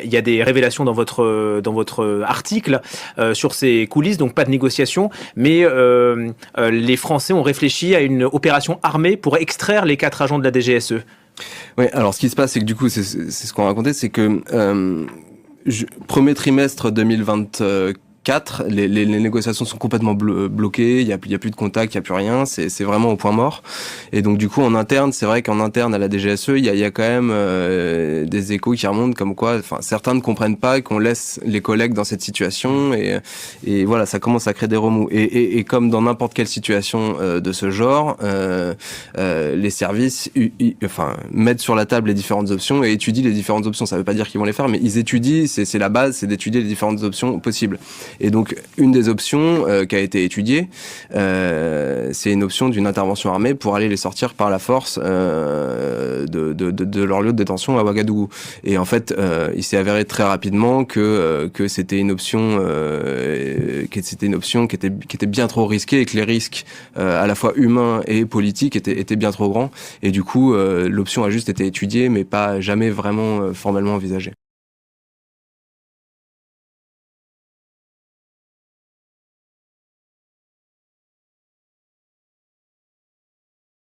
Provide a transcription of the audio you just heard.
il y a des révélations dans votre article sur ces coulisses, donc pas de négociation, mais les Français ont réfléchi à une opération armée pour extraire les 4 agents de la DGSE. Oui, alors ce qui se passe, c'est que du coup, c'est ce qu'on racontait, c'est que premier trimestre 2024, les négociations sont complètement bloquées, il y a plus de contact, il y a plus rien, c'est vraiment au point mort. Et donc du coup en interne, c'est vrai qu'en interne à la DGSE, il y a quand même des échos qui remontent comme quoi, enfin certains ne comprennent pas qu'on laisse les collègues dans cette situation et voilà, ça commence à créer des remous. Et comme dans n'importe quelle situation de ce genre, les services mettent sur la table les différentes options et étudient les différentes options. Ça veut pas dire qu'ils vont les faire, mais ils étudient, c'est la base, c'est d'étudier les différentes options possibles. Et donc, une des options qui a été étudiée, c'est une option d'une intervention armée pour aller les sortir par la force de leur lieu de détention à Ouagadougou. Et en fait, il s'est avéré très rapidement que c'était une option qui était bien trop risquée et que les risques à la fois humains et politiques étaient bien trop grands. Et du coup, l'option a juste été étudiée, mais pas jamais vraiment formellement envisagée.